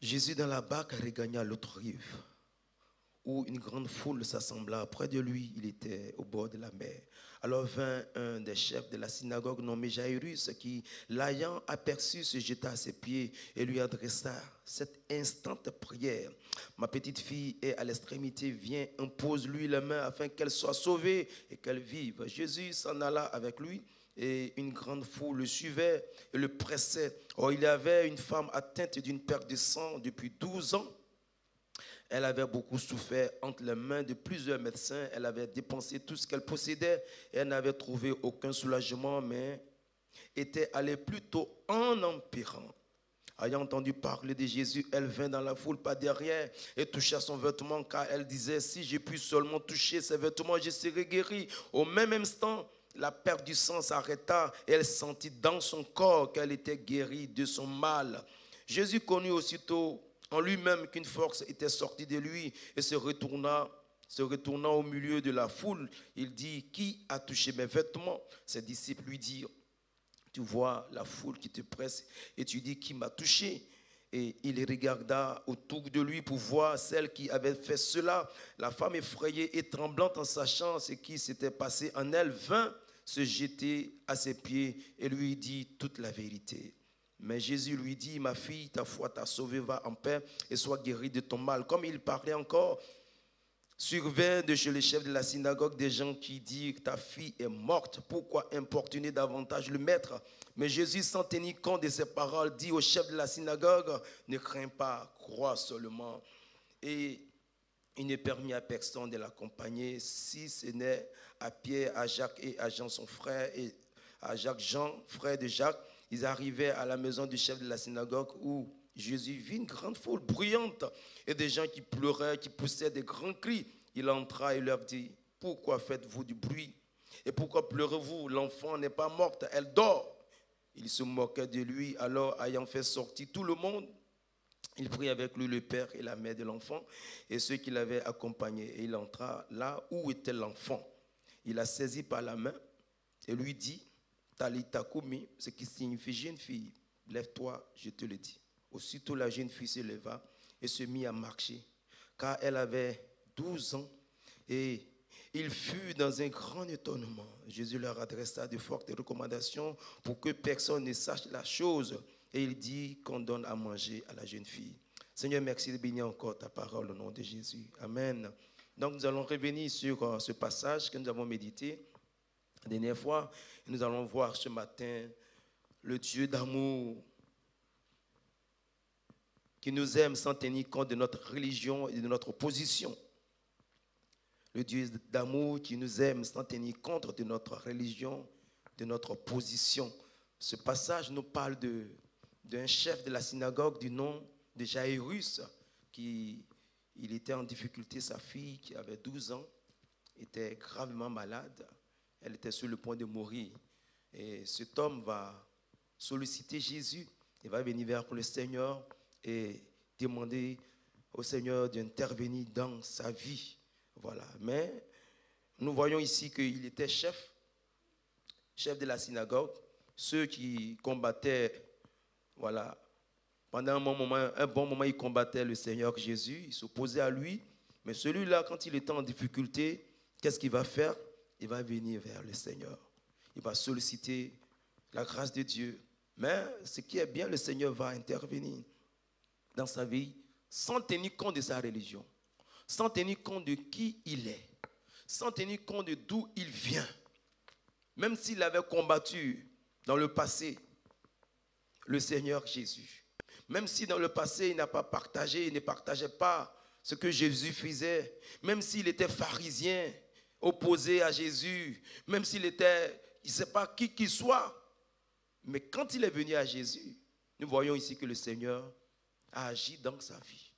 Jésus dans la barque regagna l'autre rive, où une grande foule s'assembla. Près de lui, il était au bord de la mer. Alors vint un des chefs de la synagogue nommé Jairus, qui, l'ayant aperçu, se jeta à ses pieds et lui adressa cette instante prière. Ma petite fille est à l'extrémité, viens, impose-lui la main afin qu'elle soit sauvée et qu'elle vive. Jésus s'en alla avec lui. Et une grande foule le suivait et le pressait. Or, il y avait une femme atteinte d'une perte de sang depuis 12 ans. Elle avait beaucoup souffert entre les mains de plusieurs médecins. Elle avait dépensé tout ce qu'elle possédait et elle n'avait trouvé aucun soulagement, mais était allée plutôt en empirant. Ayant entendu parler de Jésus, elle vint dans la foule par derrière et toucha son vêtement, car elle disait, si je puis seulement toucher ses vêtements, je serai guérie. Au même instant, la perte du sang s'arrêta et elle sentit dans son corps qu'elle était guérie de son mal. Jésus connut aussitôt en lui-même qu'une force était sortie de lui et se retournant au milieu de la foule, il dit, qui a touché mes vêtements? Ses disciples lui dirent, tu vois la foule qui te presse et tu dis, qui m'a touché? Et il regarda autour de lui pour voir celle qui avait fait cela. La femme effrayée et tremblante en sachant ce qui s'était passé en elle vint se jeter à ses pieds et lui dit toute la vérité. Mais Jésus lui dit, ma fille, ta foi t'a sauvée, va en paix et sois guérie de ton mal. Comme il parlait encore, survint de chez les chefs de la synagogue des gens qui dirent, ta fille est morte, pourquoi importuner davantage le maître? Mais Jésus, sans tenir compte de ces paroles, dit au chef de la synagogue, ne crains pas, crois seulement. Et il ne permit à personne de l'accompagner, si ce n'est à Pierre, à Jacques et à Jean son frère, et à Jacques, Jean, frère de Jacques. Ils arrivaient à la maison du chef de la synagogue où Jésus vit une grande foule bruyante et des gens qui pleuraient, qui poussaient des grands cris. Il entra et leur dit, pourquoi faites-vous du bruit? Et pourquoi pleurez-vous? L'enfant n'est pas morte, elle dort. Il se moquait de lui, alors ayant fait sortir tout le monde, il prit avec lui le père et la mère de l'enfant et ceux qui l'avaient accompagné. Et il entra là où était l'enfant. Il la saisit par la main et lui dit, Talita Kumi, ce qui signifie jeune fille, lève-toi, je te le dis. Aussitôt la jeune fille se leva et se mit à marcher, car elle avait 12 ans et il fut dans un grand étonnement. Jésus leur adressa de fortes recommandations pour que personne ne sache la chose. Et il dit qu'on donne à manger à la jeune fille. Seigneur, merci de bénir encore ta parole au nom de Jésus. Amen. Donc nous allons revenir sur ce passage que nous avons médité la dernière fois. Nous allons voir ce matin le Dieu d'amour qui nous aime sans tenir compte de notre religion et de notre position. Le Dieu d'amour qui nous aime sans tenir compte de notre religion, de notre position. Ce passage nous parle d'un chef de la synagogue du nom de Jairus, il était en difficulté. Sa fille, qui avait 12 ans, était gravement malade. Elle était sur le point de mourir. Et cet homme va solliciter Jésus. Il va venir vers le Seigneur et demander au Seigneur d'intervenir dans sa vie. Voilà. Mais nous voyons ici qu'il était chef de la synagogue. Ceux qui combattaient, voilà, pendant un bon moment, ils combattaient le Seigneur Jésus, ils s'opposaient à lui. Mais celui-là, quand il était en difficulté, qu'est-ce qu'il va faire? Il va venir vers le Seigneur. Il va solliciter la grâce de Dieu. Mais ce qui est bien, le Seigneur va intervenir dans sa vie sans tenir compte de sa religion, sans tenir compte de qui il est, sans tenir compte de d'où il vient. Même s'il avait combattu dans le passé le Seigneur Jésus, même si dans le passé il n'a pas partagé, il ne partageait pas ce que Jésus faisait, même s'il était pharisien, opposé à Jésus, même s'il était, il ne sait pas qui qu'il soit, mais quand il est venu à Jésus, nous voyons ici que le Seigneur a agi dans sa vie.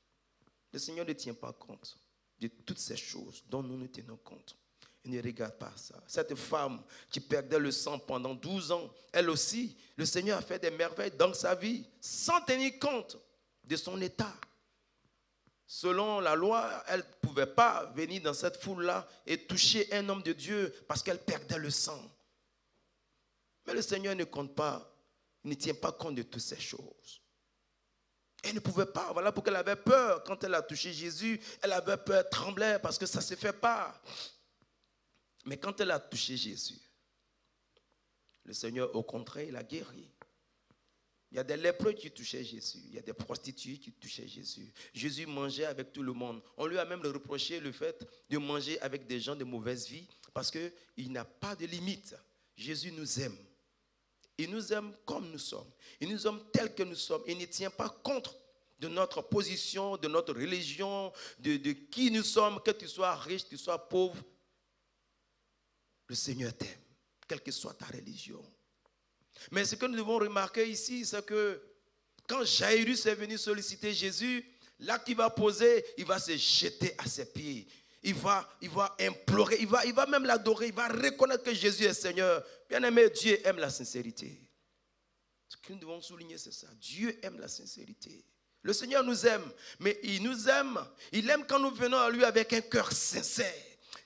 Le Seigneur ne tient pas compte de toutes ces choses dont nous nous tenons compte. Il ne regarde pas ça. Cette femme qui perdait le sang pendant 12 ans, elle aussi, le Seigneur a fait des merveilles dans sa vie sans tenir compte de son état. Selon la loi, elle ne pouvait pas venir dans cette foule-là et toucher un homme de Dieu parce qu'elle perdait le sang. Mais le Seigneur ne compte pas, il ne tient pas compte de toutes ces choses. Elle ne pouvait pas. Voilà pourquoi elle avait peur. Quand elle a touché Jésus, elle avait peur, elle tremblait parce que ça ne se fait pas. Mais quand elle a touché Jésus, le Seigneur, au contraire, il a guéri. Il y a des lépreux qui touchaient Jésus. Il y a des prostituées qui touchaient Jésus. Jésus mangeait avec tout le monde. On lui a même reproché le fait de manger avec des gens de mauvaise vie parce qu'il n'a pas de limite. Jésus nous aime. Il nous aime comme nous sommes. Il nous aime tels que nous sommes. Il ne tient pas compte de notre position, de notre religion, de qui nous sommes, que tu sois riche, que tu sois pauvre. Le Seigneur t'aime, quelle que soit ta religion. Mais ce que nous devons remarquer ici, c'est que quand Jairus est venu solliciter Jésus, l'acte qu'il va poser, il va se jeter à ses pieds. Il va implorer, il va même l'adorer, il va reconnaître que Jésus est Seigneur. Bien-aimé, Dieu aime la sincérité. Ce que nous devons souligner, c'est ça. Dieu aime la sincérité. Le Seigneur nous aime, mais il nous aime. Il aime quand nous venons à lui avec un cœur sincère.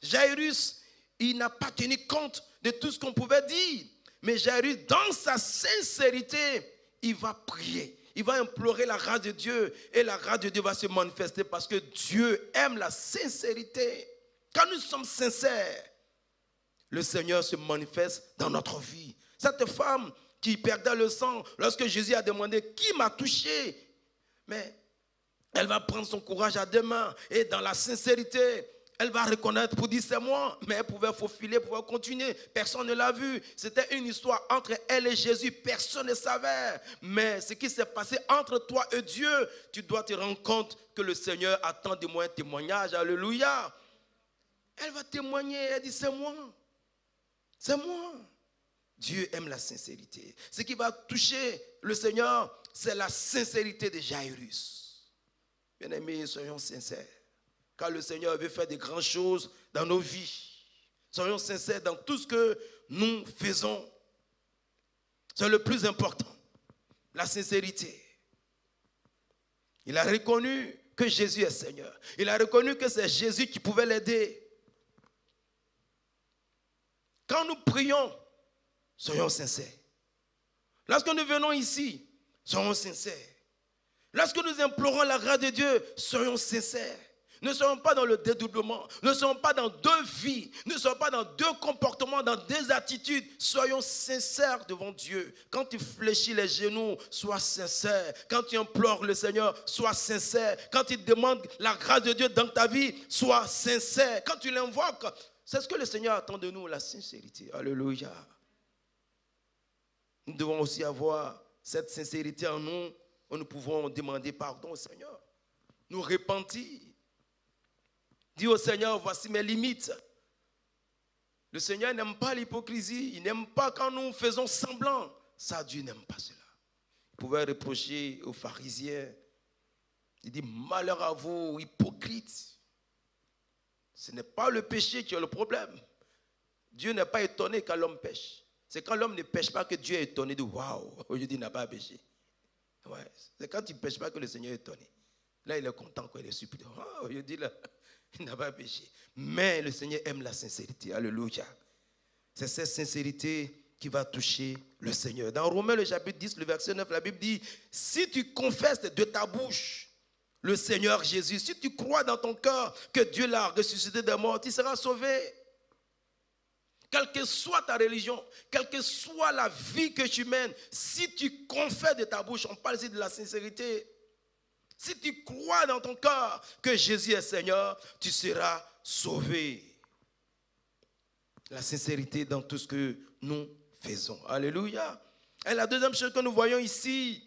Jairus, il n'a pas tenu compte de tout ce qu'on pouvait dire. Mais Jairus, dans sa sincérité, il va prier. Il va implorer la grâce de Dieu. Et la grâce de Dieu va se manifester parce que Dieu aime la sincérité. Quand nous sommes sincères, le Seigneur se manifeste dans notre vie. Cette femme qui perdait le sang, lorsque Jésus a demandé « Qui m'a touché ?» Mais elle va prendre son courage à deux mains. Et dans la sincérité, elle va reconnaître pour dire c'est moi, mais elle pouvait faufiler, pouvoir continuer. Personne ne l'a vu. C'était une histoire entre elle et Jésus. Personne ne savait. Mais ce qui s'est passé entre toi et Dieu, tu dois te rendre compte que le Seigneur attend de moi un témoignage. Alléluia. Elle va témoigner. Elle dit c'est moi. C'est moi. Dieu aime la sincérité. Ce qui va toucher le Seigneur, c'est la sincérité de Jairus. Bien-aimés, soyons sincères. Car le Seigneur veut faire de grandes choses dans nos vies. Soyons sincères dans tout ce que nous faisons. C'est le plus important. La sincérité. Il a reconnu que Jésus est Seigneur. Il a reconnu que c'est Jésus qui pouvait l'aider. Quand nous prions, soyons sincères. Lorsque nous venons ici, soyons sincères. Lorsque nous implorons la grâce de Dieu, soyons sincères. Ne soyons pas dans le dédoublement, ne soyons pas dans deux vies, ne soyons pas dans deux comportements, dans deux attitudes. Soyons sincères devant Dieu. Quand tu fléchis les genoux, sois sincère. Quand tu implores le Seigneur, sois sincère. Quand tu demandes la grâce de Dieu dans ta vie, sois sincère. Quand tu l'invoques, c'est ce que le Seigneur attend de nous, la sincérité. Alléluia. Nous devons aussi avoir cette sincérité en nous où nous pouvons demander pardon au Seigneur. Nous repentir. Dis au Seigneur, voici mes limites. Le Seigneur n'aime pas l'hypocrisie. Il n'aime pas quand nous faisons semblant. Ça, Dieu n'aime pas cela. Il pouvait reprocher aux pharisiens. Il dit, malheur à vous, hypocrites. Ce n'est pas le péché qui est le problème. Dieu n'est pas étonné quand l'homme pêche. C'est quand l'homme ne pêche pas que Dieu est étonné de waouh, aujourd'hui il n'a pas péché. Ouais. C'est quand tu ne pêches pas que le Seigneur est étonné. Là, il est content, quoi. Il est super. Oh, je dis là, il n'a pas péché. Mais le Seigneur aime la sincérité. Alléluia. C'est cette sincérité qui va toucher le Seigneur. Dans Romains, le chapitre 10, le verset 9, la Bible dit, si tu confesses de ta bouche le Seigneur Jésus, si tu crois dans ton cœur que Dieu l'a ressuscité des morts, tu seras sauvé. Quelle que soit ta religion, quelle que soit la vie que tu mènes, si tu confesses de ta bouche, on parle ici de la sincérité, si tu crois dans ton cœur que Jésus est Seigneur, tu seras sauvé. La sincérité dans tout ce que nous faisons. Alléluia. Et la deuxième chose que nous voyons ici,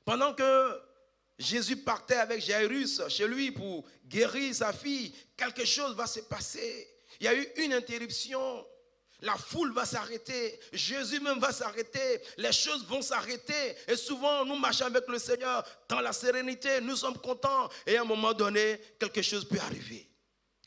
pendant que Jésus partait avec Jairus chez lui pour guérir sa fille, quelque chose va se passer. Il y a eu une interruption. La foule va s'arrêter. Jésus même va s'arrêter. Les choses vont s'arrêter. Et souvent, nous marchons avec le Seigneur dans la sérénité. Nous sommes contents. Et à un moment donné, quelque chose peut arriver.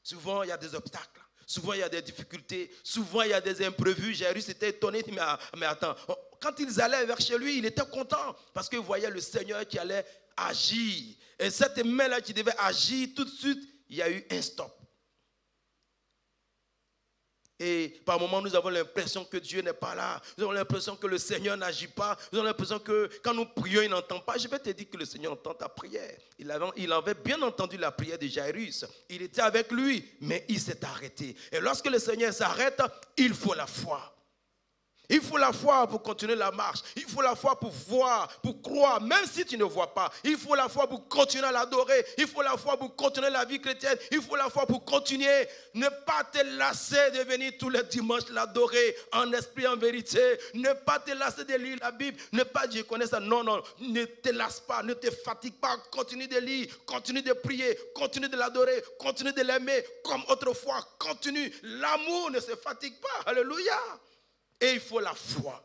Souvent, il y a des obstacles. Souvent, il y a des difficultés. Souvent, il y a des imprévus. Jairus était étonné. Il dit, mais attends. Quand ils allaient vers chez lui, il était content. Parce qu'il voyait le Seigneur qui allait agir. Et cette main-là qui devait agir, tout de suite, il y a eu un stop. Et par moments, nous avons l'impression que Dieu n'est pas là. Nous avons l'impression que le Seigneur n'agit pas. Nous avons l'impression que quand nous prions, il n'entend pas. Je vais te dire que le Seigneur entend ta prière. Il avait bien entendu la prière de Jairus. Il était avec lui, mais il s'est arrêté. Et lorsque le Seigneur s'arrête, il faut la foi. Il faut la foi pour continuer la marche. Il faut la foi pour voir, pour croire, même si tu ne vois pas. Il faut la foi pour continuer à l'adorer. Il faut la foi pour continuer la vie chrétienne. Il faut la foi pour continuer. Ne pas te lasser de venir tous les dimanches l'adorer en esprit, en vérité. Ne pas te lasser de lire la Bible. Ne pas dire, je connais ça. Non, non, ne te lasse pas, ne te fatigue pas. Continue de lire, continue de prier, continue de l'adorer, continue de l'aimer comme autrefois. Continue. L'amour ne se fatigue pas. Alléluia. Et il faut la foi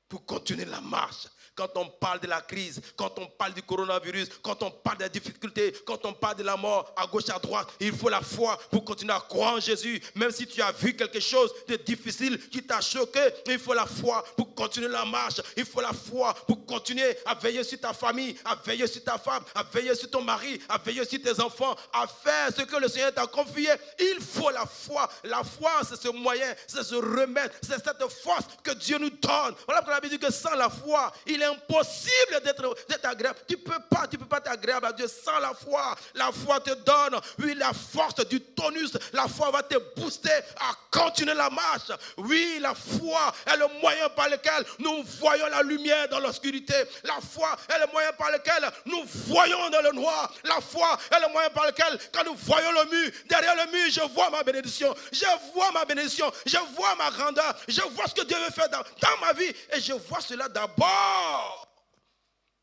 pour continuer la marche. Quand on parle de la crise, quand on parle du coronavirus, quand on parle des difficultés, quand on parle de la mort à gauche, à droite, il faut la foi pour continuer à croire en Jésus. Même si tu as vu quelque chose de difficile qui t'a choqué, il faut la foi pour continuer la marche. Il faut la foi pour continuer à veiller sur ta famille, à veiller sur ta femme, à veiller sur ton mari, à veiller sur tes enfants, à faire ce que le Seigneur t'a confié. Il faut la foi. La foi, c'est ce moyen, c'est ce remède, c'est cette force que Dieu nous donne. Voilà pourquoi la Bible dit que sans la foi, il est impossible d'être agréable. Tu peux pas être agréable à Dieu sans la foi. La foi te donne, oui, la force du tonus. La foi va te booster à continuer la marche. Oui, la foi est le moyen par lequel nous voyons la lumière dans l'obscurité. La foi est le moyen par lequel nous voyons dans le noir. La foi est le moyen par lequel, quand nous voyons le mur, derrière le mur, je vois ma bénédiction. Je vois ma bénédiction. Je vois ma grandeur. Je vois ce que Dieu veut faire dans ma vie. Et je vois cela d'abord.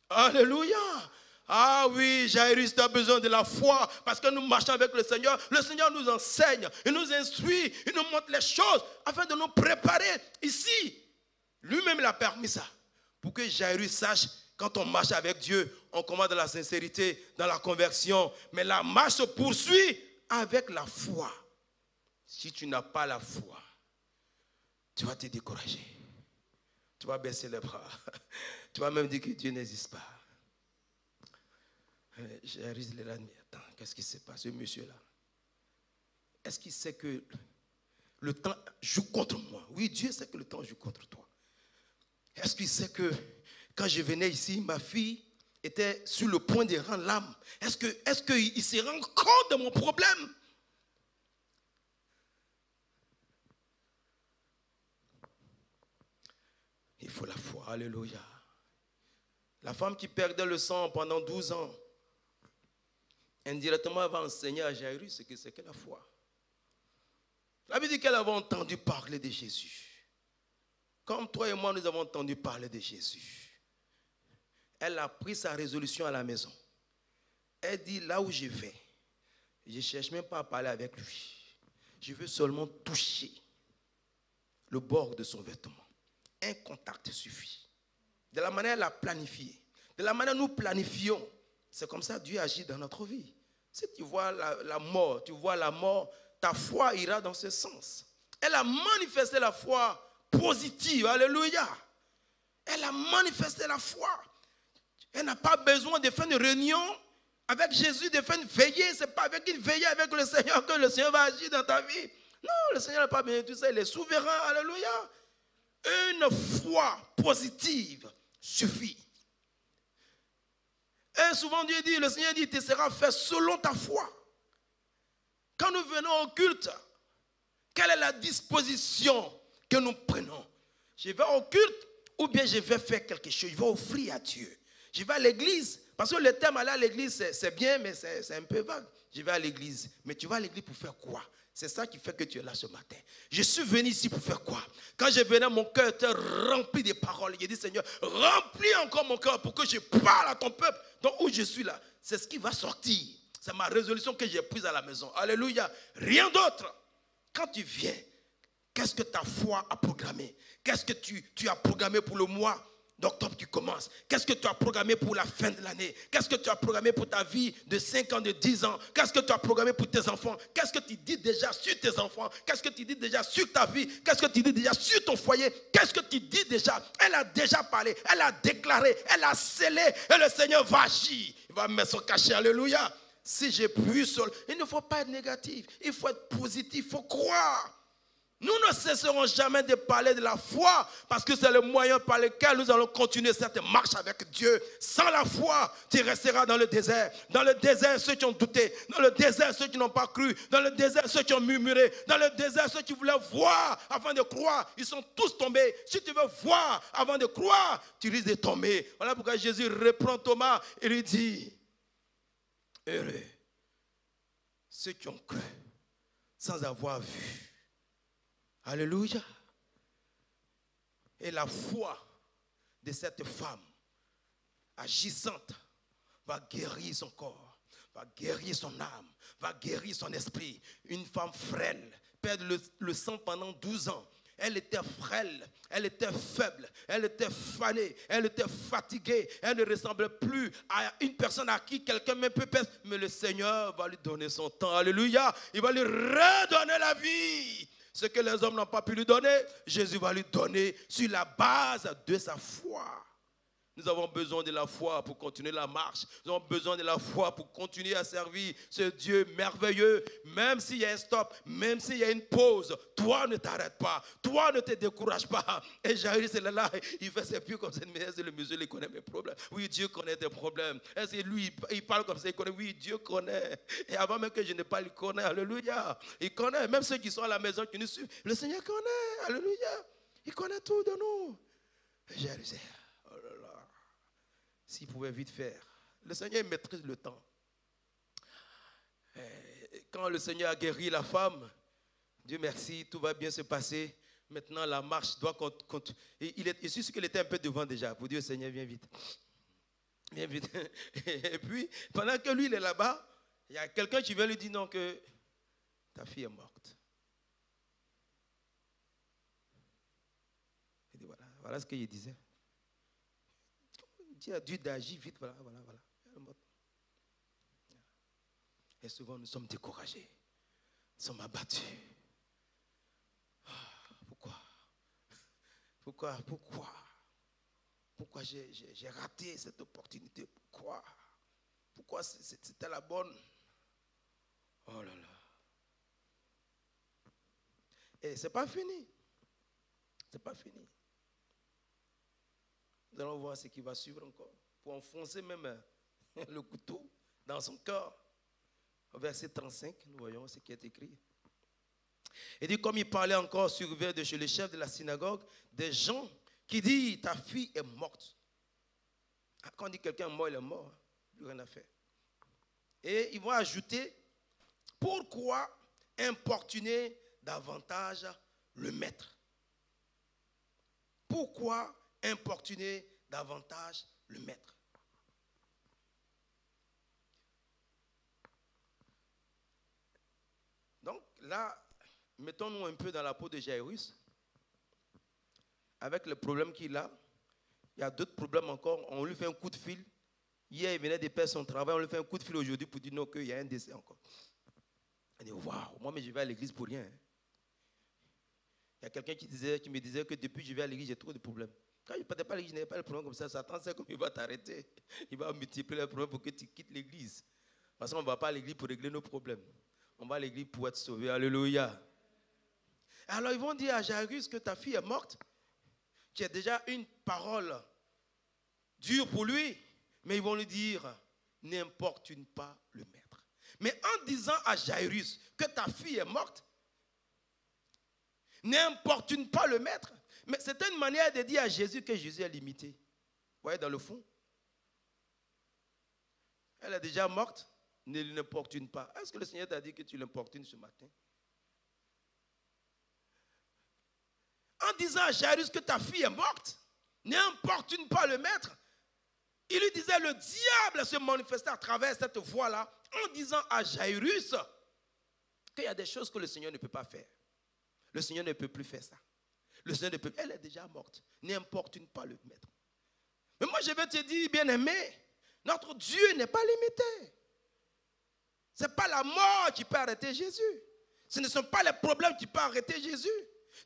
Alléluia. Ah oui, Jairus, tu as besoin de la foi parce que nous marchons avec le Seigneur. Le Seigneur nous enseigne, il nous instruit, il nous montre les choses afin de nous préparer ici. Lui-même il a permis ça pour que Jairus sache, quand on marche avec Dieu, on commence dans la sincérité, dans la conversion. Mais la marche se poursuit avec la foi. Si tu n'as pas la foi, tu vas te décourager. Tu vas baisser les bras. Tu vas même dire que Dieu n'existe pas. Jairus il est là, mais attends, qu'est-ce qui se passe, ce monsieur-là? Est-ce qu'il sait que le temps joue contre moi? Oui, Dieu sait que le temps joue contre toi. Est-ce qu'il sait que quand je venais ici, ma fille était sur le point de rendre l'âme? Est-ce qu'il se rend compte de mon problème? Il faut la foi, alléluia. La femme qui perdait le sang pendant 12 ans, indirectement, elle va enseigner à Jairus ce que c'est que la foi. La Bible dit qu'elle avait entendu parler de Jésus. Comme toi et moi, nous avons entendu parler de Jésus. Elle a pris sa résolution à la maison. Elle dit, là où je vais, je ne cherche même pas à parler avec lui. Je veux seulement toucher le bord de son vêtement. Un contact suffit. De la manière la planifiée, de la manière nous planifions, c'est comme ça que Dieu agit dans notre vie. Si tu vois la mort, ta foi ira dans ce sens. Elle a manifesté la foi positive, alléluia. Elle a manifesté la foi. Elle n'a pas besoin de faire une réunion avec Jésus, de faire une veillée. Ce n'est pas avec une veillée avec le Seigneur que le Seigneur va agir dans ta vie. Non, le Seigneur n'a pas besoin de tout ça, il est souverain, alléluia. Une foi positive suffit. Et souvent Dieu dit, le Seigneur dit, tu seras fait selon ta foi. Quand nous venons au culte, quelle est la disposition que nous prenons? Je vais au culte ou bien je vais faire quelque chose, je vais offrir à Dieu. Je vais à l'église, parce que le thème aller à l'église, c'est bien, mais c'est un peu vague. Je vais à l'église, mais tu vas à l'église pour faire quoi? C'est ça qui fait que tu es là ce matin. Je suis venu ici pour faire quoi? Quand je venais, mon cœur était rempli de paroles. J'ai dit, Seigneur, remplis encore mon cœur pour que je parle à ton peuple. Donc où je suis là, c'est ce qui va sortir. C'est ma résolution que j'ai prise à la maison. Alléluia. Rien d'autre. Quand tu viens, qu'est-ce que ta foi a programmé? Qu'est-ce que tu as programmé pour le mois d'octobre qui commence? Qu'est-ce que tu as programmé pour la fin de l'année? Qu'est-ce que tu as programmé pour ta vie de 5 ans, de 10 ans? Qu'est-ce que tu as programmé pour tes enfants? Qu'est-ce que tu dis déjà sur tes enfants? Qu'est-ce que tu dis déjà sur ta vie? Qu'est-ce que tu dis déjà sur ton foyer? Qu'est-ce que tu dis déjà? Elle a déjà parlé, elle a déclaré, elle a scellé, et le Seigneur va agir. Il va mettre son cachet, alléluia. Si j'ai pu seul, il ne faut pas être négatif, il faut être positif, il faut croire. Nous ne cesserons jamais de parler de la foi parce que c'est le moyen par lequel nous allons continuer cette marche avec Dieu. Sans la foi, tu resteras dans le désert. Dans le désert, ceux qui ont douté. Dans le désert, ceux qui n'ont pas cru. Dans le désert, ceux qui ont murmuré. Dans le désert, ceux qui voulaient voir avant de croire. Ils sont tous tombés. Si tu veux voir avant de croire, tu risques de tomber. Voilà pourquoi Jésus reprend Thomas et lui dit, heureux ceux qui ont cru sans avoir vu. Alléluia. Et la foi de cette femme agissante va guérir son corps, va guérir son âme, va guérir son esprit. Une femme frêle, perd le sang pendant 12 ans. Elle était frêle, elle était faible, elle était fanée, elle était fatiguée. Elle ne ressemblait plus à une personne à qui quelqu'un même peut perdre. Mais le Seigneur va lui donner son temps. Alléluia. Il va lui redonner la vie. Ce que les hommes n'ont pas pu lui donner, Jésus va lui donner sur la base de sa foi. Nous avons besoin de la foi pour continuer la marche. Nous avons besoin de la foi pour continuer à servir ce Dieu merveilleux. Même s'il y a un stop, même s'il y a une pause, toi ne t'arrête pas. Toi ne te décourage pas. Et Jairus est là, il fait ses pieds comme ça. Mais est-ce que le monsieur il connaît mes problèmes? Oui, Dieu connaît tes problèmes. Est-ce que lui, il parle comme ça, il connaît? Oui, Dieu connaît. Et avant même que je ne parle, il connaît. Alléluia. Il connaît. Même ceux qui sont à la maison, qui nous suivent, le Seigneur connaît. Alléluia. Il connaît tout de nous. Jairus, oh là là. S'il pouvait vite faire. Le Seigneur maîtrise le temps. Quand le Seigneur a guéri la femme, Dieu merci, tout va bien se passer. Maintenant, la marche doit continuer. Il suis sûr qu'il était un peu devant déjà pour dire, Seigneur, viens vite. Viens vite. Et puis, pendant que lui, il est là-bas, il y a quelqu'un qui vient lui dire non, que ta fille est morte. Il dit, voilà ce qu'il disait. Dieu a dû d'agir vite, voilà. Et souvent nous sommes découragés, nous sommes abattus. Pourquoi j'ai raté cette opportunité? Pourquoi c'était la bonne? Oh là là. Et c'est pas fini. C'est pas fini. Nous allons voir ce qui va suivre encore. Pour enfoncer même le couteau dans son cœur. Au verset 35, nous voyons ce qui est écrit. Il dit, comme il parlait encore sur de chez le chef de la synagogue, des gens qui disent, ta fille est morte. Quand on dit quelqu'un est mort, il est mort. Plus rien à faire. Et ils vont ajouter, pourquoi importuner davantage le maître? Pourquoi importuner davantage le maître? Donc là, mettons-nous un peu dans la peau de Jairus. Avec le problème qu'il a, il y a d'autres problèmes encore. On lui fait un coup de fil. Hier, il venait de perdre son travail. On lui fait un coup de fil aujourd'hui pour dire non, qu'il y a un décès encore. Il dit, waouh, moi, mais je vais à l'église pour rien. Il y a quelqu'un qui me disait que depuis que je vais à l'église, j'ai trop de problèmes. Quand je ne partais pas à l'église, je n'avais pas de problème comme ça. Satan sait comme il va t'arrêter. Il va multiplier les problèmes pour que tu quittes l'église. Parce qu'on ne va pas à l'église pour régler nos problèmes. On va à l'église pour être sauvé. Alléluia. Alors ils vont dire à Jairus que ta fille est morte, qui a déjà une parole dure pour lui, mais ils vont lui dire, n'importune pas le maître. Mais en disant à Jairus que ta fille est morte, n'importune pas le maître. Mais c'était une manière de dire à Jésus que Jésus est limité. Vous voyez dans le fond? Elle est déjà morte, ne l'importune pas. Est-ce que le Seigneur t'a dit que tu l'importunes ce matin? En disant à Jairus que ta fille est morte, n'importune pas le maître. Il lui disait, le diable se manifestait à travers cette voie-là, en disant à Jairus qu'il y a des choses que le Seigneur ne peut pas faire. Le Seigneur ne peut plus faire ça. Le Seigneur ne peut. Elle est déjà morte. N'importune pas le maître. Mais moi, je vais te dire, bien-aimé, notre Dieu n'est pas limité. Ce n'est pas la mort qui peut arrêter Jésus. Ce ne sont pas les problèmes qui peuvent arrêter Jésus.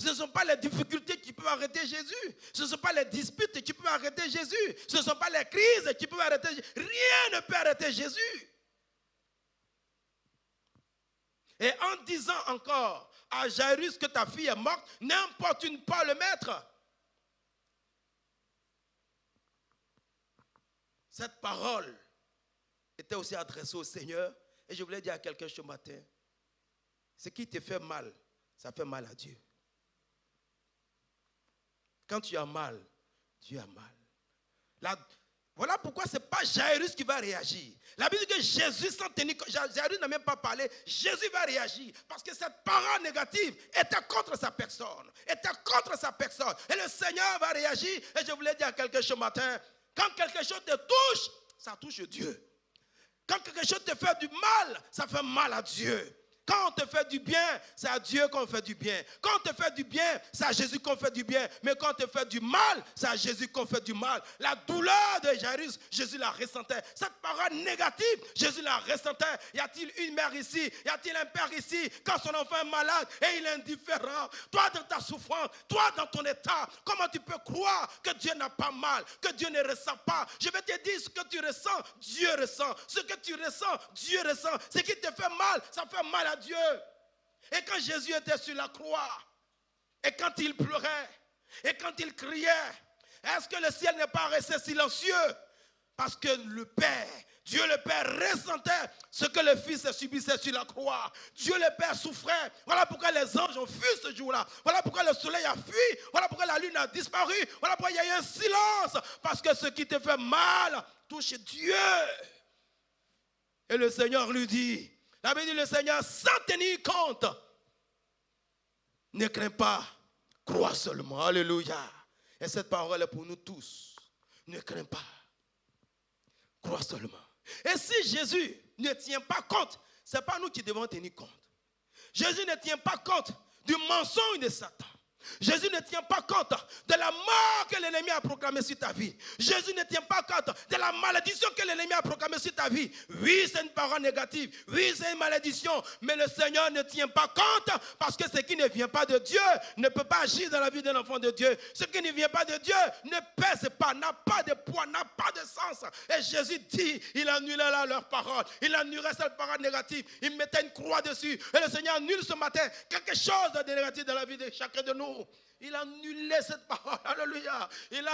Ce ne sont pas les difficultés qui peuvent arrêter Jésus. Ce ne sont pas les disputes qui peuvent arrêter Jésus. Ce ne sont pas les crises qui peuvent arrêter Jésus. Rien ne peut arrêter Jésus. Et en disant encore à Jairus que ta fille est morte, n'importune pas le maître. Cette parole était aussi adressée au Seigneur. Et je voulais dire à quelqu'un ce matin, ce qui te fait mal, ça fait mal à Dieu. Quand tu as mal, Dieu a mal. Voilà pourquoi ce n'est pas Jairus qui va réagir. La Bible dit que Jésus, sans tenir compte, Jairus n'a même pas parlé, Jésus va réagir. Parce que cette parole négative était contre sa personne. Et le Seigneur va réagir. Et je voulais dire à quelqu'un ce matin, quand quelque chose te touche, ça touche Dieu. Quand quelque chose te fait du mal, ça fait mal à Dieu. Quand on te fait du bien, c'est à Dieu qu'on fait du bien. Quand on te fait du bien, c'est à Jésus qu'on fait du bien. Mais quand on te fait du mal, c'est à Jésus qu'on fait du mal. La douleur de Jairus, Jésus la ressentait. Cette parole négative, Jésus la ressentait. Y a-t-il une mère ici? Y a-t-il un père ici? Quand son enfant est malade et il est indifférent, toi dans ta souffrance, toi dans ton état, comment tu peux croire que Dieu n'a pas mal, que Dieu ne ressent pas? Je vais te dire, ce que tu ressens, Dieu ressent. Ce que tu ressens, Dieu ressent. Ce qui te fait mal, ça fait mal à Dieu. Et quand Jésus était sur la croix, et quand il pleurait, et quand il criait, est-ce que le ciel n'est pas resté silencieux? Parce que le Père, Dieu le Père ressentait ce que le Fils subissait sur la croix. Dieu le Père souffrait. Voilà pourquoi les anges ont fui ce jour-là. Voilà pourquoi le soleil a fui. Voilà pourquoi la lune a disparu. Voilà pourquoi il y a eu un silence. Parce que ce qui te fait mal touche Dieu. Et le Seigneur lui dit, la Bible dit, le Seigneur, sans tenir compte, ne crains pas, crois seulement. Alléluia. Et cette parole est pour nous tous. Ne crains pas, crois seulement. Et si Jésus ne tient pas compte, ce n'est pas nous qui devons tenir compte. Jésus ne tient pas compte du mensonge de Satan. Jésus ne tient pas compte de la mort que l'ennemi a proclamée sur ta vie. Jésus ne tient pas compte de la malédiction que l'ennemi a proclamée sur ta vie. Oui, c'est une parole négative. Oui, c'est une malédiction. Mais le Seigneur ne tient pas compte parce que ce qui ne vient pas de Dieu ne peut pas agir dans la vie d'un enfant de Dieu. Ce qui ne vient pas de Dieu ne pèse pas, n'a pas de poids, n'a pas de sens. Et Jésus dit, il annulait là leurs paroles. Il annulait cette parole négative. Il mettait une croix dessus. Et le Seigneur annule ce matin quelque chose de négatif dans la vie de chacun de nous. Il a annulé cette parole. Alléluia. Même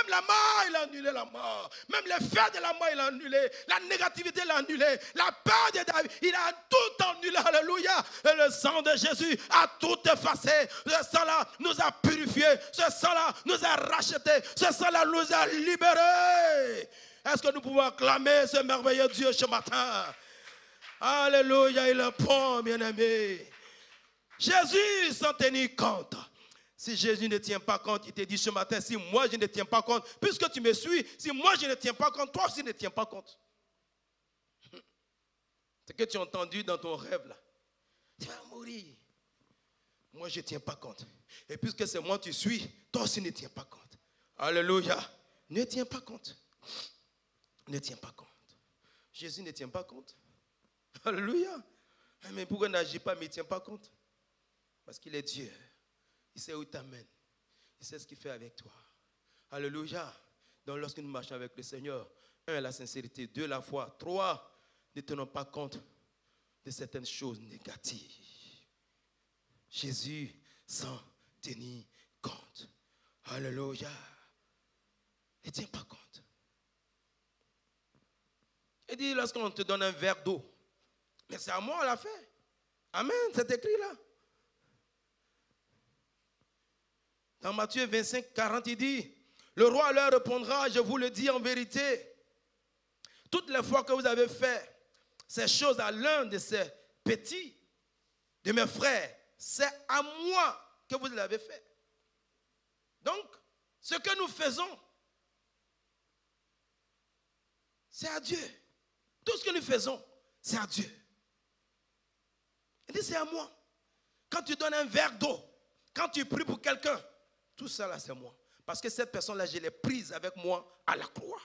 la mort, il a annulé la mort. Même l'effet de la mort, il a annulé. La négativité, il a annulé. La peur de David, il a tout annulé. Alléluia. Et le sang de Jésus a tout effacé. Ce sang-là nous a purifiés. Ce sang-là nous a rachetés. Ce sang-là nous a libérés. Est-ce que nous pouvons acclamer ce merveilleux Dieu ce matin? Alléluia. Il est bon, bien-aimé. Jésus, sans tenir compte. Si Jésus ne tient pas compte, il te dit ce matin, si moi je ne tiens pas compte, puisque tu me suis, si moi je ne tiens pas compte, toi aussi ne tiens pas compte. Ce que tu as entendu dans ton rêve là, tu vas mourir. Moi je ne tiens pas compte. Et puisque c'est moi tu suis, toi aussi ne tiens pas compte. Alléluia. Ne tiens pas compte. Ne tiens pas compte. Jésus ne tient pas compte. Alléluia. Mais pourquoi il n'agit pas, mais il ne tient pas compte? Parce qu'il est Dieu. Il sait où il t'amène. Il sait ce qu'il fait avec toi. Alléluia. Donc lorsque nous marchons avec le Seigneur, 1, la sincérité, 2, la foi, 3, ne tenons pas compte de certaines choses négatives. Jésus sans tenir compte. Alléluia. Ne tiens pas compte. Il dit lorsqu'on te donne un verre d'eau, mais c'est à moi on l'a fait. Amen, c'est écrit là. Dans Matthieu 25, 40, il dit, le roi leur répondra, je vous le dis en vérité, toutes les fois que vous avez fait ces choses à l'un de ces petits, de mes frères, c'est à moi que vous l'avez fait. Donc, ce que nous faisons, c'est à Dieu. Tout ce que nous faisons, c'est à Dieu. Il dit, c'est à moi. Quand tu donnes un verre d'eau, quand tu pries pour quelqu'un, tout ça là, c'est moi. Parce que cette personne-là, je l'ai prise avec moi à la croix.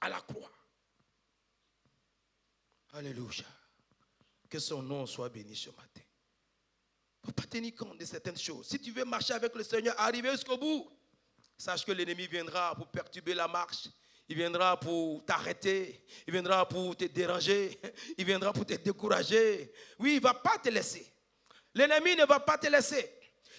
À la croix. Alléluia. Que son nom soit béni ce matin. Il ne faut pas tenir compte de certaines choses. Si tu veux marcher avec le Seigneur, arriver jusqu'au bout, sache que l'ennemi viendra pour perturber la marche. Il viendra pour t'arrêter. Il viendra pour te déranger. Il viendra pour te décourager. Oui, il ne va pas te laisser. L'ennemi ne va pas te laisser.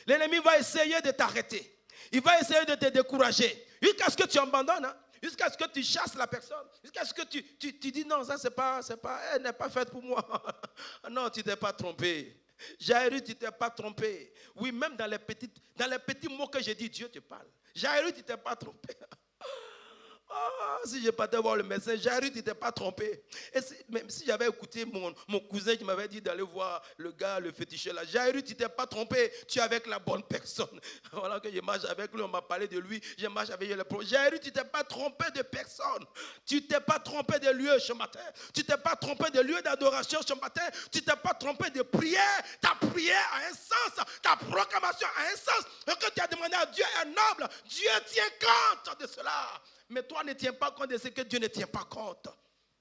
L'ennemi va essayer de t'arrêter. Il va essayer de te décourager. Jusqu'à ce que tu abandonnes. Hein? Jusqu'à ce que tu chasses la personne. Jusqu'à ce que tu dis non, ça elle n'est pas faite pour moi. Non, tu ne t'es pas trompé. Jairus, tu ne t'es pas trompé. Oui, même dans les petits mots que j'ai dit, Dieu te parle. Jairus, tu ne t'es pas trompé. Oh, si je partais voir le médecin, Jairus, tu n'étais pas trompé. Et même si j'avais écouté mon cousin qui m'avait dit d'aller voir le gars, le féticheur là, Jairus, tu n'étais pas trompé, tu es avec la bonne personne. Voilà que je marche avec lui, on m'a parlé de lui, je marche avec lui. Jairus, tu n'étais pas trompé de personne. Tu t'es pas trompé de lieu ce matin. Tu t'es pas trompé de lieu d'adoration ce matin. Tu t'es pas trompé de prière. Ta prière a un sens, ta proclamation a un sens. Ce que tu as demandé à Dieu est noble. Dieu tient compte de cela. Mais toi ne tiens pas compte de ce que Dieu ne tient pas compte.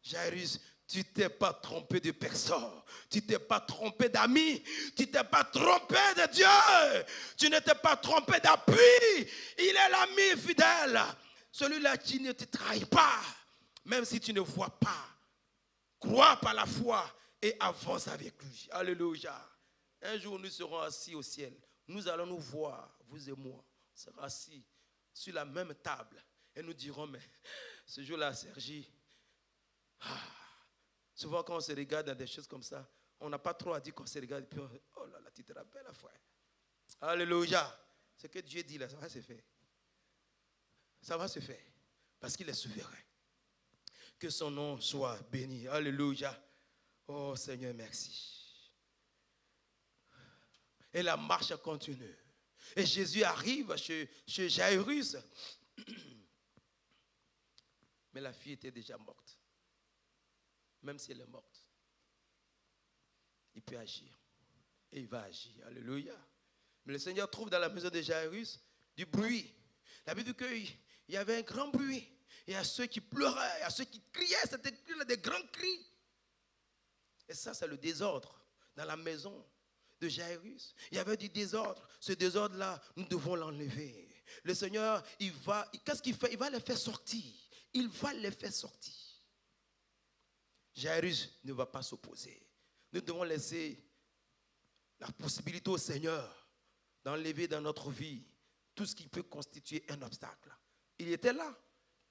Jairus, tu ne t'es pas trompé de personne. Tu ne t'es pas trompé d'amis. Tu ne t'es pas trompé de Dieu. Tu ne t'es pas trompé d'appui. Il est l'ami fidèle. Celui-là qui ne te trahit pas. Même si tu ne vois pas. Crois par la foi et avance avec lui. Alléluia. Un jour nous serons assis au ciel. Nous allons nous voir, vous et moi. On sera assis sur la même table. Et nous dirons, mais ce jour-là, Sergi, souvent quand on se regarde dans des choses comme ça, on n'a pas trop à dire qu'on se regarde. Et puis oh là là, tu te rappelles, frère. Alléluia. Ce que Dieu dit là, ça va se faire. Ça va se faire. Parce qu'il est souverain. Que son nom soit béni. Alléluia. Oh Seigneur, merci. Et la marche continue. Et Jésus arrive chez Jairus. Mais la fille était déjà morte. Même si elle est morte, il peut agir. Et il va agir. Alléluia. Mais le Seigneur trouve dans la maison de Jairus du bruit. La Bible dit qu'il y avait un grand bruit. Il y a ceux qui pleuraient, il y a ceux qui criaient. C'était des grands cris. Et ça, c'est le désordre dans la maison de Jairus. Il y avait du désordre. Ce désordre-là, nous devons l'enlever. Le Seigneur, qu'est-ce qu'il fait? Il va les faire sortir. Il va les faire sortir. Jairus ne va pas s'opposer. Nous devons laisser la possibilité au Seigneur d'enlever dans notre vie tout ce qui peut constituer un obstacle. Il était là,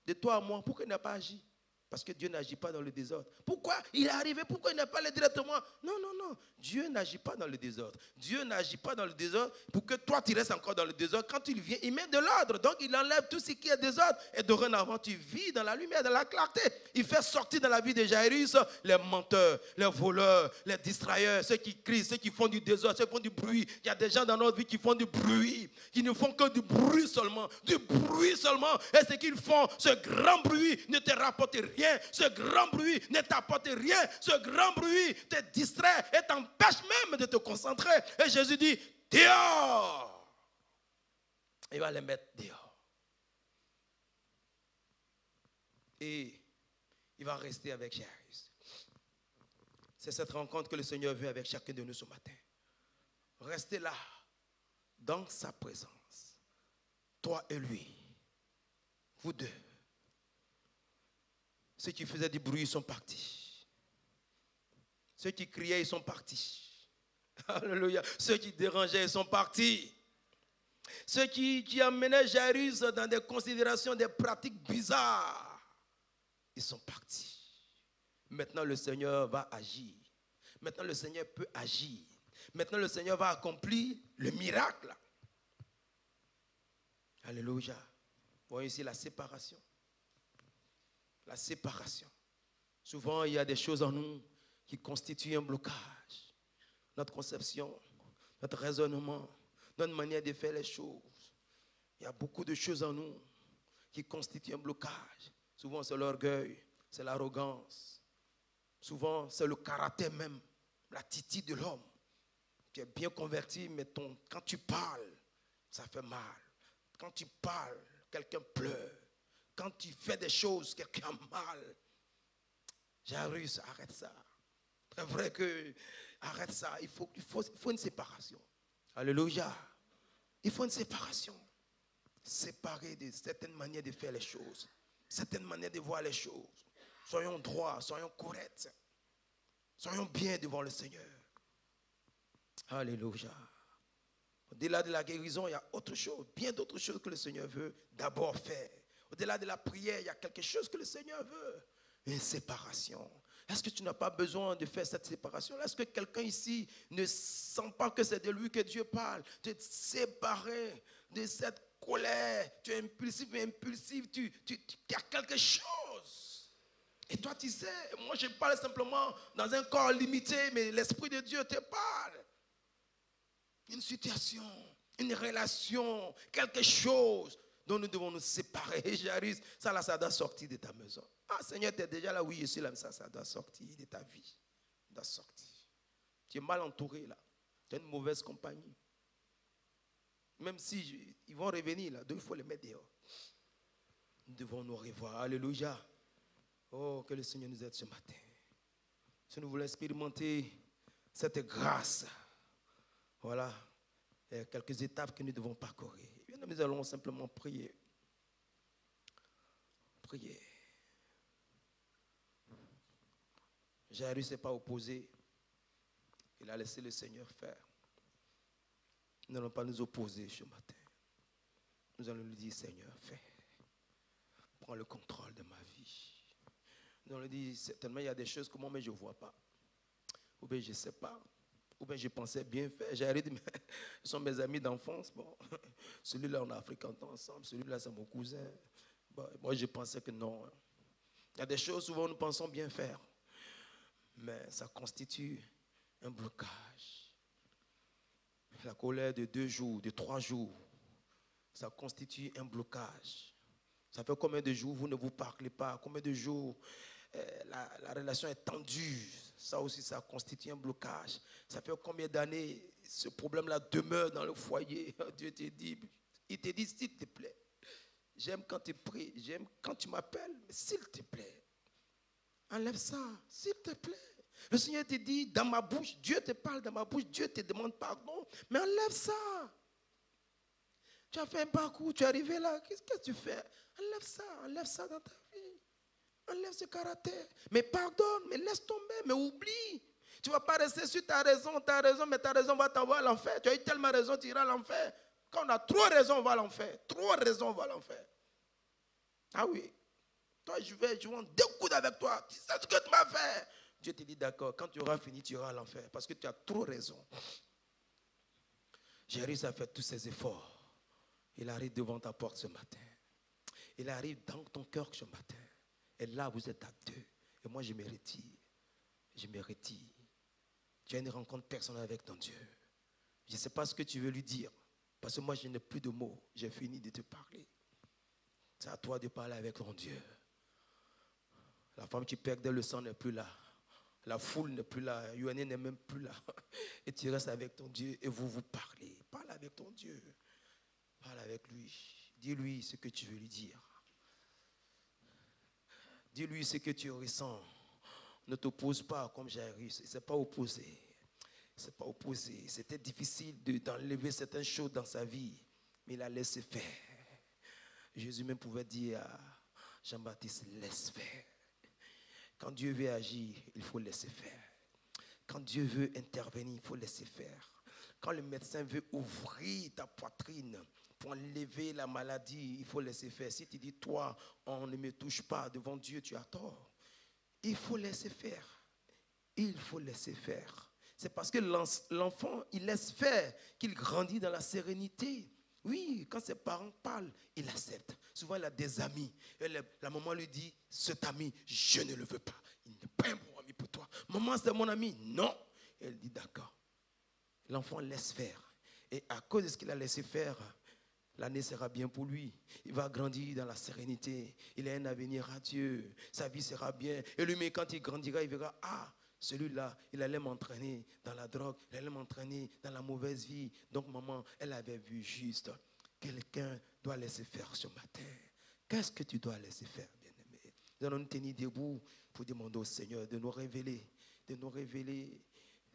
de toi à moi. Pourquoi il n'a pas agi? Parce que Dieu n'agit pas dans le désordre. Pourquoi il est arrivé? Pourquoi il n'a pas allé directement? Non, non, non. Dieu n'agit pas dans le désordre. Dieu n'agit pas dans le désordre pour que toi tu restes encore dans le désordre. Quand il vient, il met de l'ordre. Donc il enlève tout ce qui est désordre. Et dorénavant, tu vis dans la lumière, dans la clarté. Il fait sortir dans la vie de Jairus les menteurs, les voleurs, les distrailleurs, ceux qui crient, ceux qui font du désordre, ceux qui font du bruit. Il y a des gens dans notre vie qui font du bruit, qui ne font que du bruit seulement. Du bruit seulement. Et ce qu'ils font, ce grand bruit ne te rapporte rien. Ce grand bruit ne t'apporte rien. Ce grand bruit te distrait et t'empêche même de te concentrer. Et Jésus dit, dehors. Il va les mettre dehors. Et il va rester avec Jairus. C'est cette rencontre que le Seigneur veut avec chacun de nous ce matin. Restez là, dans sa présence. Toi et lui. Vous deux. Ceux qui faisaient du bruit, ils sont partis. Ceux qui criaient, ils sont partis. Alléluia. Ceux qui dérangeaient, ils sont partis. Ceux qui amenaient Jairus dans des considérations, des pratiques bizarres, ils sont partis. Maintenant, le Seigneur va agir. Maintenant, le Seigneur peut agir. Maintenant, le Seigneur va accomplir le miracle. Alléluia. Voyez ici la séparation. La séparation. Souvent, il y a des choses en nous qui constituent un blocage. Notre conception, notre raisonnement, notre manière de faire les choses. Il y a beaucoup de choses en nous qui constituent un blocage. Souvent, c'est l'orgueil, c'est l'arrogance. Souvent, c'est le caractère même, l'attitude de l'homme. Tu es bien converti, mais quand tu parles, ça fait mal. Quand tu parles, quelqu'un pleure. Quand tu fais des choses, quelqu'un a mal. Jairus, arrête ça. C'est vrai que, arrête ça. Il faut une séparation. Alléluia. Il faut une séparation. Séparer de certaines manières de faire les choses. Certaines manières de voir les choses. Soyons droits, soyons corrects. Soyons bien devant le Seigneur. Alléluia. Au-delà de la guérison, il y a autre chose, bien d'autres choses que le Seigneur veut d'abord faire. Au-delà de la prière, il y a quelque chose que le Seigneur veut. Une séparation. Est-ce que tu n'as pas besoin de faire cette séparation? Est-ce que quelqu'un ici ne sent pas que c'est de lui que Dieu parle? Tu es séparé de cette colère. Tu es impulsif, il y a quelque chose. Et toi, tu sais, moi je parle simplement dans un corps limité, mais l'Esprit de Dieu te parle. Une situation, une relation, quelque chose dont nous devons nous séparer. Et Jairus, ça là, ça doit sortir de ta maison. Ah Seigneur, tu es déjà là, oui, je suis là, mais ça doit sortir de ta vie. Ça doit sortir. Tu es mal entouré là. Tu as une mauvaise compagnie. Même si ils vont revenir là, donc il faut les mettre dehors. Nous devons nous revoir. Alléluia. Oh, que le Seigneur nous aide ce matin. Si nous voulons expérimenter cette grâce, voilà, il y a quelques étapes que nous devons parcourir. Nous allons simplement prier. Prier. Jairus ne s'est pas opposé. Il a laissé le Seigneur faire. Nous n'allons pas nous opposer ce matin. Nous allons lui dire, Seigneur, fais. Prends le contrôle de ma vie. Nous allons lui dire, certainement il y a des choses que moi, mais je ne vois pas. Ou bien je ne sais pas. Ou bien je pensais bien faire. J'ai dit, mais ce sont mes amis d'enfance. Bon, celui-là, on a fréquenté ensemble. Celui-là, c'est mon cousin. Bon, moi, je pensais que non. Il y a des choses souvent nous pensons bien faire. Mais ça constitue un blocage. La colère de 2 jours, de 3 jours, ça constitue un blocage. Ça fait combien de jours vous ne vous parlez pas? Combien de jours la relation est tendue? Ça aussi, ça constitue un blocage. Ça fait combien d'années ce problème-là demeure dans le foyer? Dieu te dit, il te dit, s'il te plaît, j'aime quand tu pries, j'aime quand tu m'appelles, mais s'il te plaît, enlève ça, s'il te plaît. Le Seigneur te dit, dans ma bouche, Dieu te parle dans ma bouche, Dieu te demande pardon, mais enlève ça. Tu as fait un parcours, tu es arrivé là, qu'est-ce que tu fais? Enlève ça dans ta vie. Enlève ce caractère. Mais pardonne, mais laisse tomber, mais oublie. Tu ne vas pas rester sur ta raison, mais ta raison va t'envoyer à l'enfer. Tu as eu tellement raison, tu iras à l'enfer. Quand on a trop raison, on va à l'enfer. Trop raison, on va à l'enfer. Ah oui. Toi, je vais en découdre avec toi. Tu sais ce que tu m'as fait. Dieu te dit, d'accord, quand tu auras fini, tu iras à l'enfer. Parce que tu as trop raison. J'ai réussi à faire tous ces efforts. Il arrive devant ta porte ce matin. Il arrive dans ton cœur ce matin. Et là, vous êtes à 2. Et moi, je me retire. Je me retire. Tu as une rencontre personnelle avec ton Dieu. Je ne sais pas ce que tu veux lui dire. Parce que moi, je n'ai plus de mots. J'ai fini de te parler. C'est à toi de parler avec ton Dieu. La femme qui perdait le sang n'est plus là. La foule n'est plus là. Yoanné n'est même plus là. Et tu restes avec ton Dieu et vous vous parlez. Parle avec ton Dieu. Parle avec lui. Dis-lui ce que tu veux lui dire. Dis-lui ce que tu ressens. Ne t'oppose pas comme Jairus. Il ne s'est pas opposé. Il ne s'est pas opposé. C'était difficile d'enlever certaines choses dans sa vie. Mais il a laissé faire. Jésus même pouvait dire à Jean-Baptiste, laisse faire. Quand Dieu veut agir, il faut laisser faire. Quand Dieu veut intervenir, il faut laisser faire. Quand le médecin veut ouvrir ta poitrine pour enlever la maladie, il faut laisser faire. Si tu dis, toi, on ne me touche pas, devant Dieu, tu as tort. Il faut laisser faire. Il faut laisser faire. C'est parce que l'enfant, il laisse faire qu'il grandit dans la sérénité. Oui, quand ses parents parlent, il accepte. Souvent, il a des amis. Et la maman lui dit, cet ami, je ne le veux pas. Il n'est pas un bon ami pour toi. Maman, c'est mon ami. Non. Et elle dit, d'accord. L'enfant laisse faire. Et à cause de ce qu'il a laissé faire, l'année sera bien pour lui. Il va grandir dans la sérénité. Il a un avenir à Dieu. Sa vie sera bien. Et lui, quand il grandira, il verra, ah, celui-là, il allait m'entraîner dans la drogue. Il allait m'entraîner dans la mauvaise vie. Donc, maman, elle avait vu juste. Quelqu'un doit laisser faire ce matin. Qu'est-ce que tu dois laisser faire, bien-aimé? Nous allons nous tenir debout pour demander au Seigneur de nous révéler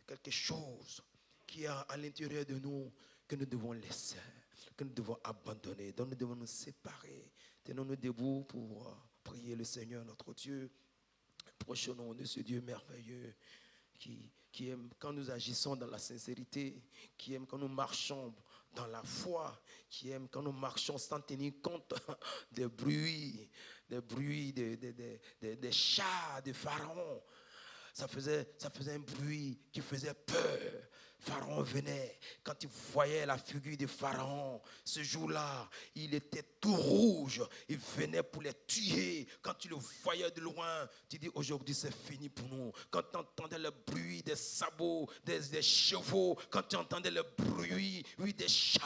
quelque chose qui est à l'intérieur de nous que nous devons laisser, que nous devons abandonner, dont nous devons nous séparer. Tenons-nous debout pour prier le Seigneur, notre Dieu. Proche au nom de ce Dieu merveilleux qui aime quand nous agissons dans la sincérité, qui aime quand nous marchons dans la foi, qui aime quand nous marchons sans tenir compte des bruits des chats de Pharaon. Ça faisait un bruit qui faisait peur. Pharaon venait. Quand il voyait la figure de Pharaon, ce jour-là, il était tout rouge. Il venait pour les tuer. Quand tu le voyais de loin, tu dis aujourd'hui c'est fini pour nous. Quand tu entendais le bruit des sabots, des chevaux, quand tu entendais le bruit des chats,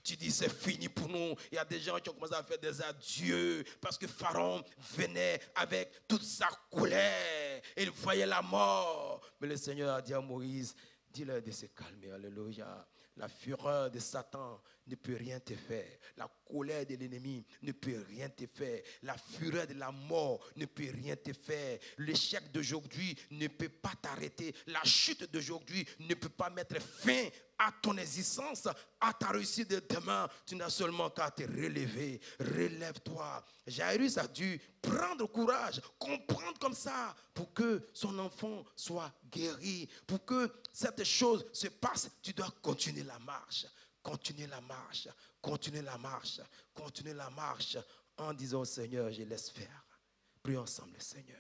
tu dis c'est fini pour nous. Il y a des gens qui ont commencé à faire des adieux parce que Pharaon venait avec toute sa colère. Il voyait la mort. Mais le Seigneur a dit à Moïse, dis-leur de se calmer, alléluia. La fureur de Satan ne peut rien te faire. La colère de l'ennemi ne peut rien te faire. La fureur de la mort ne peut rien te faire. L'échec d'aujourd'hui ne peut pas t'arrêter. La chute d'aujourd'hui ne peut pas mettre fin à ton existence, à ta réussite de demain. Tu n'as seulement qu'à te relever. Relève-toi. Jairus a dû prendre courage, comprendre comme ça pour que son enfant soit guéri. Pour que cette chose se passe, tu dois continuer la marche. Continuer la marche. Continuer la marche. Continuer la marche en disant au Seigneur, je laisse faire. Prions ensemble, Seigneur.